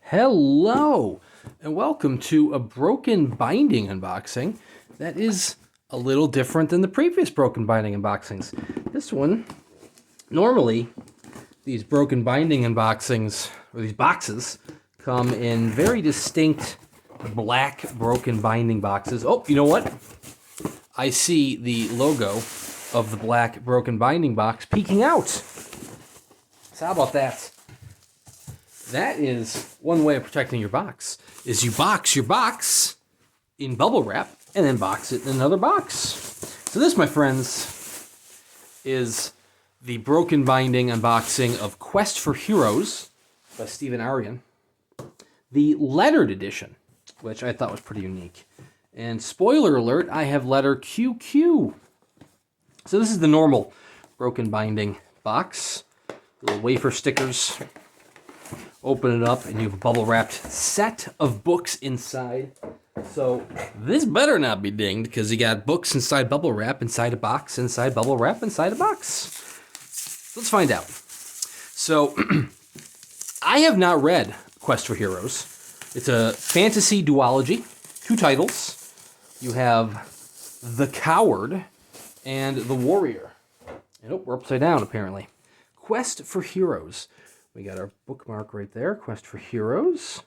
Hello, and welcome to a broken binding unboxing that is a little different than the previous broken binding unboxings. This one, normally, these broken binding unboxings, or these boxes, come in very distinct black broken binding boxes. Oh, you know what? I see the logo of the black broken binding box peeking out. So how about that? That is one way of protecting your box, is you box your box in bubble wrap and then box it in another box. So this, my friends, is the broken binding unboxing of Quest for Heroes by Stephen Aryan. The lettered edition, which I thought was pretty unique. And spoiler alert, I have letter QQ. So this is the normal broken binding box. Little wafer stickers. Open it up, and you have a bubble-wrapped set of books inside. So this better not be dinged, because you got books inside bubble wrap, inside a box, inside bubble wrap, inside a box. Let's find out. So I have not read Quest for Heroes. It's a fantasy duology, 2 titles. You have The Coward and The Warrior. And oh, we're upside down, apparently. Quest for Heroes. We got our bookmark right there, Quest for Heroes.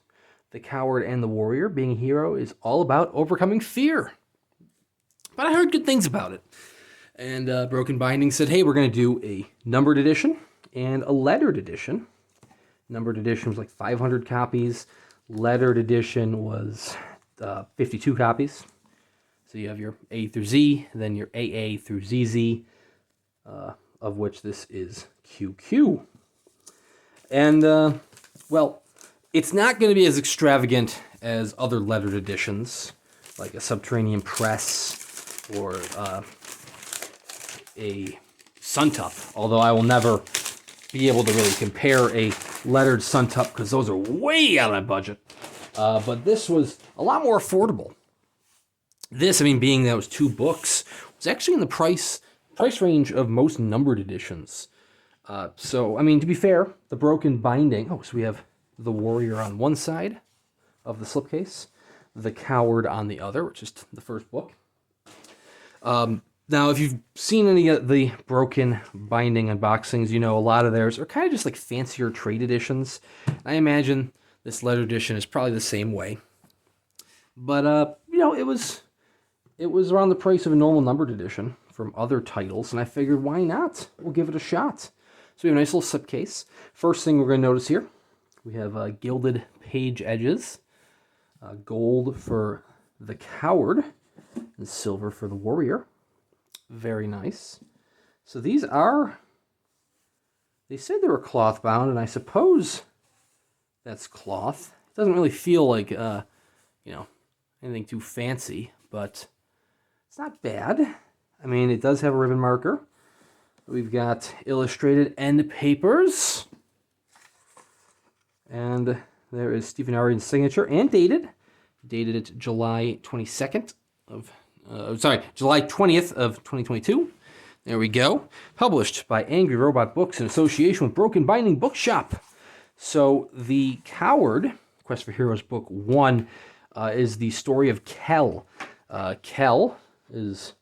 The Coward and the Warrior. Being a hero is all about overcoming fear. But I heard good things about it. And Broken Binding said, hey, we're going to do a numbered edition and a lettered edition. Numbered edition was like 500 copies. Lettered edition was 52 copies. So you have your A through Z, then your AA through ZZ, of which this is QQ. And, well, it's not going to be as extravagant as other lettered editions, like a Subterranean Press or a Suntup, although I will never be able to really compare a lettered Suntup because those are way out of my budget. But this was a lot more affordable. This, I mean, being that it was 2 books, was actually in the price range of most numbered editions. So, I mean, to be fair, the broken binding... Oh, so we have the Warrior on one side of the slipcase, the Coward on the other, which is the first book. Now, if you've seen any of the broken binding unboxings, you know a lot of theirs are kind of just like fancier trade editions. I imagine this letter edition is probably the same way. But, you know, it was around the price of a normal numbered edition from other titles, and I figured, why not? We'll give it a shot. So we have a nice little slipcase. First thing we're going to notice here, we have gilded page edges, gold for the Coward, and silver for the Warrior. Very nice. So these are, they said they were cloth bound, and I suppose that's cloth. It doesn't really feel like, you know, anything too fancy, but it's not bad. I mean, it does have a ribbon marker. We've got illustrated end papers. And there is Stephen Aryan's signature, and dated. Dated it July 22nd of, July 20th of 2022. There we go. Published by Angry Robot Books in association with Broken Binding Bookshop. So the Coward, Quest for Heroes Book 1, is the story of Kell. Kell is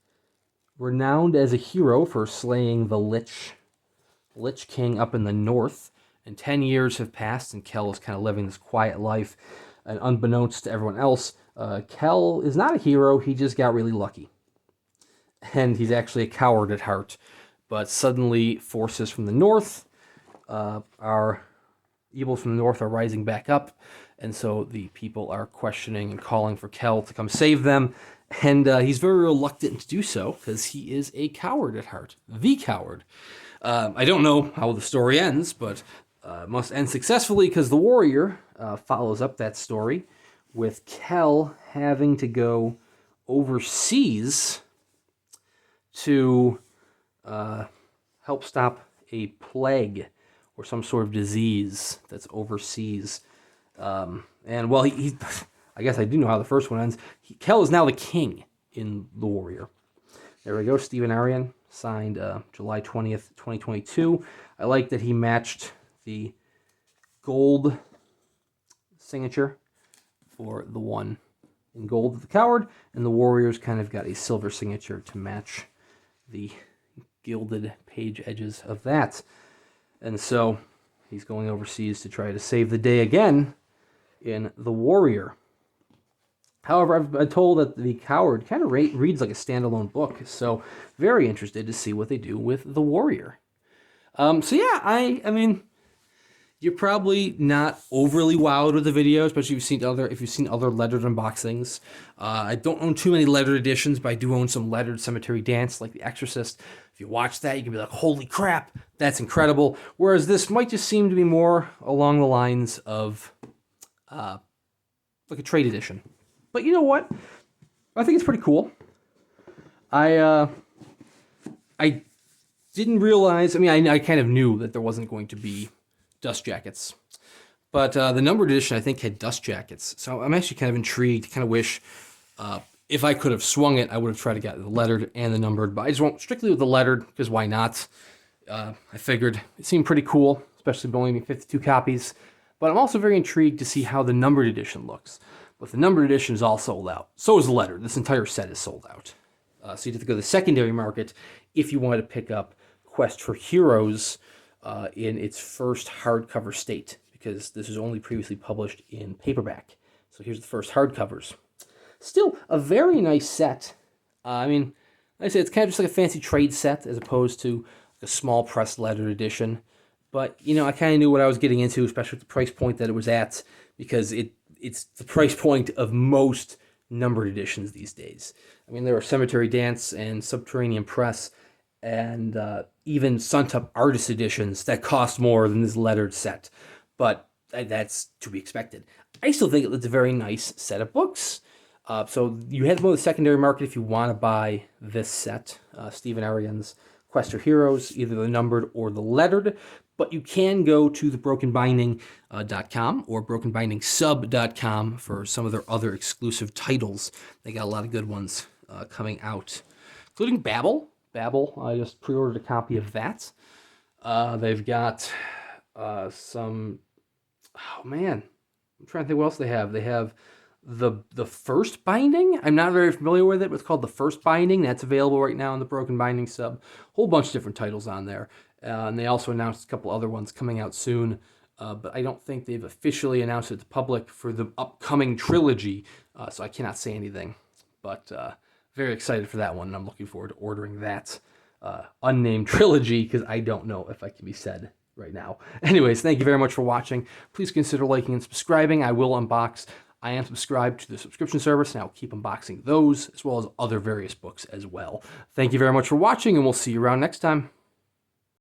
renowned as a hero for slaying the Lich King up in the north. And 10 years have passed, and Kell is kind of living this quiet life. And unbeknownst to everyone else, Kell is not a hero, he just got really lucky. And he's actually a coward at heart. But suddenly, forces from the north, evils from the north are rising back up. And so the people are questioning and calling for Kell to come save them. And he's very reluctant to do so, because he is a coward at heart. The Coward. I don't know how the story ends, but it must end successfully, because the Warrior follows up that story with Kell having to go overseas to help stop a plague or some sort of disease that's overseas. And, well, I guess I do know how the first one ends. Kell is now the king in The Warrior. There we go, Stephen Aryan, signed July 20th, 2022. I like that he matched the gold signature for the one in gold of the Coward, and the Warrior's kind of got a silver signature to match the gilded page edges of that. And so he's going overseas to try to save the day again in the Warrior. However, I've been told that the Coward kind of reads like a standalone book, so very interested to see what they do with the Warrior. So yeah, I mean, you're probably not overly wowed with the video, especially if you've seen other lettered unboxings. I don't own too many lettered editions, but I do own some lettered Cemetery Dance, like The Exorcist. If you watch that, you can be like, holy crap, that's incredible. Whereas this might just seem to be more along the lines of like a trade edition. But you know what? I think it's pretty cool. I didn't realize, I mean, I kind of knew that there wasn't going to be dust jackets. But the numbered edition, I think, had dust jackets. So I'm actually kind of intrigued, kind of wish if I could have swung it, I would have tried to get the lettered and the numbered. But I just went strictly with the lettered, because why not? I figured it seemed pretty cool, especially only being 52 copies. But I'm also very intrigued to see how the numbered edition looks. But the numbered edition is all sold out. So is the lettered. This entire set is sold out. So you'd have to go to the secondary market if you wanted to pick up Quest for Heroes in its first hardcover state, because this was only previously published in paperback. So here's the first hardcovers. Still a very nice set. I mean, like I said, it's kind of just like a fancy trade set as opposed to a small press lettered edition. But, you know, I kind of knew what I was getting into, especially with the price point that it was at, because it's the price point of most numbered editions these days. I mean, there are Cemetery Dance and Subterranean Press and even Suntop Artist editions that cost more than this lettered set. But that's to be expected. I still think it's a very nice set of books. So you head to the secondary market if you want to buy this set, Stephen Aryan's Quest for Heroes, either the numbered or the lettered. But you can go to thebrokenbinding.com or brokenbindingsub.com for some of their other exclusive titles. They got a lot of good ones coming out, including Babel. Babel, I just pre-ordered a copy of that. They've got some... Oh, man. I'm trying to think what else they have. They have the First Binding. I'm not very familiar with it. It's called The First Binding. That's available right now in the Broken Binding sub. Whole bunch of different titles on there. And they also announced a couple other ones coming out soon. But I don't think they've officially announced it to the public for the upcoming trilogy. So I cannot say anything. But very excited for that one. And I'm looking forward to ordering that unnamed trilogy, because I don't know if I can be said right now. Anyways, thank you very much for watching. Please consider liking and subscribing. I will unbox. I am subscribed to the subscription service, and I'll keep unboxing those, as well as other various books as well. Thank you very much for watching, and we'll see you around next time.